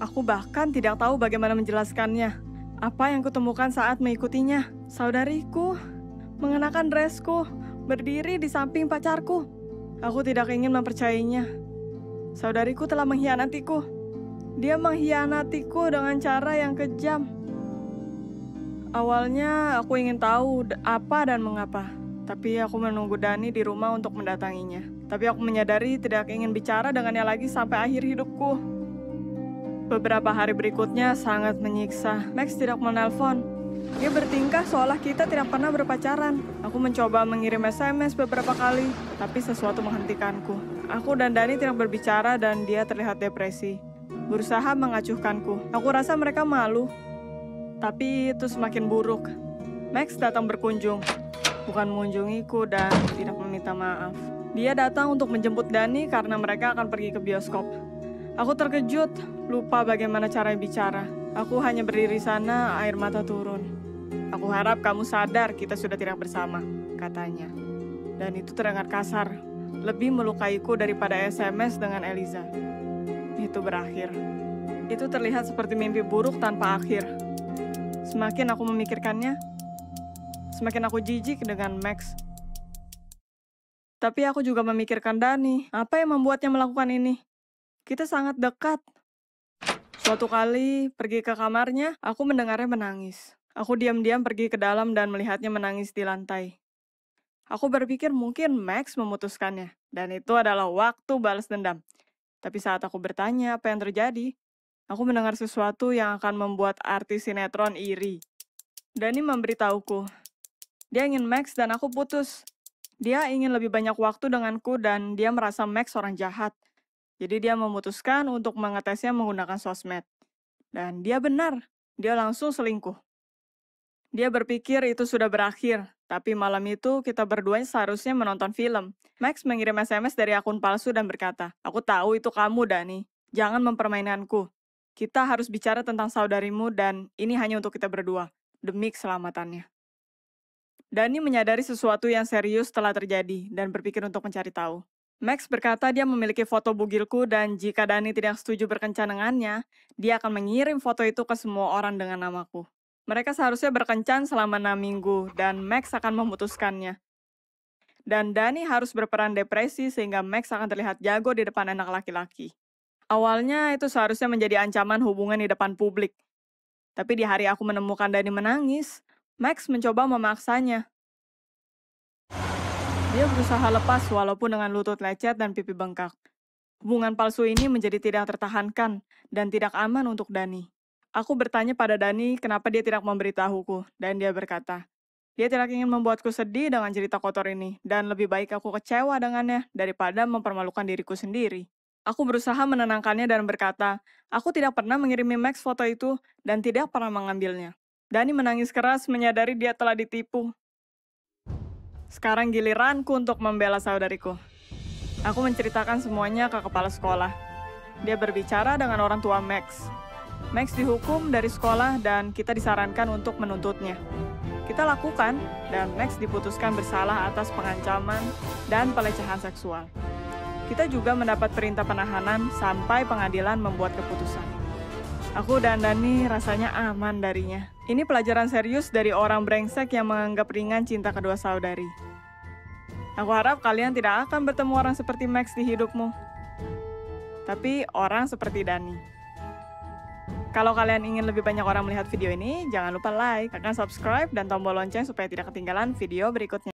Aku bahkan tidak tahu bagaimana menjelaskannya. Apa yang kutemukan saat mengikutinya? Saudariku, mengenakan dressku, berdiri di samping pacarku. Aku tidak ingin mempercayainya. Saudariku telah mengkhianatiku. Dia mengkhianatiku dengan cara yang kejam. Awalnya aku ingin tahu apa dan mengapa. Tapi aku menunggu Dani di rumah untuk mendatanginya. Tapi aku menyadari tidak ingin bicara dengannya lagi sampai akhir hidupku. Beberapa hari berikutnya sangat menyiksa. Max tidak menelpon. Dia bertingkah seolah kita tidak pernah berpacaran. Aku mencoba mengirim SMS beberapa kali, tapi sesuatu menghentikanku. Aku dan Dani tidak berbicara dan dia terlihat depresi. Berusaha mengacuhkanku. Aku rasa mereka malu. Tapi itu semakin buruk. Max datang berkunjung. Bukan mengunjungiku dan tidak meminta maaf. Dia datang untuk menjemput Dani karena mereka akan pergi ke bioskop. Aku terkejut, lupa bagaimana cara bicara. Aku hanya berdiri sana, air mata turun. Aku harap kamu sadar kita sudah tidak bersama, katanya. Dan itu terdengar kasar, lebih melukaiku daripada SMS dengan Eliza. Itu berakhir. Itu terlihat seperti mimpi buruk tanpa akhir. Semakin aku memikirkannya, semakin aku jijik dengan Max. Tapi aku juga memikirkan Dani. Apa yang membuatnya melakukan ini? Kita sangat dekat. Suatu kali, pergi ke kamarnya, aku mendengarnya menangis. Aku diam-diam pergi ke dalam dan melihatnya menangis di lantai. Aku berpikir mungkin Max memutuskannya, dan itu adalah waktu balas dendam. Tapi saat aku bertanya apa yang terjadi, aku mendengar sesuatu yang akan membuat artis sinetron iri. Dani memberitahuku, dia ingin Max dan aku putus. Dia ingin lebih banyak waktu denganku dan dia merasa Max orang jahat. Jadi dia memutuskan untuk mengetesnya menggunakan sosmed. Dan dia benar, dia langsung selingkuh. Dia berpikir itu sudah berakhir, tapi malam itu kita berdua seharusnya menonton film. Max mengirim SMS dari akun palsu dan berkata, "Aku tahu itu kamu, Dani. Jangan mempermainkanku. Kita harus bicara tentang saudarimu dan ini hanya untuk kita berdua, demi keselamatannya." Dani menyadari sesuatu yang serius telah terjadi dan berpikir untuk mencari tahu. Max berkata dia memiliki foto bugilku dan jika Dani tidak setuju berkencan dengannya, dia akan mengirim foto itu ke semua orang dengan namaku. Mereka seharusnya berkencan selama 6 minggu dan Max akan memutuskannya. Dan Dani harus berperan depresi sehingga Max akan terlihat jago di depan anak laki-laki. Awalnya itu seharusnya menjadi ancaman hubungan di depan publik. Tapi di hari aku menemukan Dani menangis, Max mencoba memaksanya. Dia berusaha lepas walaupun dengan lutut lecet dan pipi bengkak. Hubungan palsu ini menjadi tidak tertahankan dan tidak aman untuk Dani. Aku bertanya pada Dani kenapa dia tidak memberitahuku, dan dia berkata, dia tidak ingin membuatku sedih dengan cerita kotor ini, dan lebih baik aku kecewa dengannya daripada mempermalukan diriku sendiri. Aku berusaha menenangkannya dan berkata, aku tidak pernah mengirimi Max foto itu dan tidak pernah mengambilnya. Dani menangis keras menyadari dia telah ditipu. Sekarang giliranku untuk membela saudariku. Aku menceritakan semuanya ke kepala sekolah. Dia berbicara dengan orang tua Max. Max dihukum dari sekolah dan kita disarankan untuk menuntutnya. Kita lakukan dan Max diputuskan bersalah atas pengancaman dan pelecehan seksual. Kita juga mendapat perintah penahanan sampai pengadilan membuat keputusan. Aku dan Dani rasanya aman darinya. Ini pelajaran serius dari orang brengsek yang menganggap ringan cinta kedua saudari. Aku harap kalian tidak akan bertemu orang seperti Max di hidupmu. Tapi orang seperti Dani. Kalau kalian ingin lebih banyak orang melihat video ini, jangan lupa like, tekan subscribe, dan tombol lonceng supaya tidak ketinggalan video berikutnya.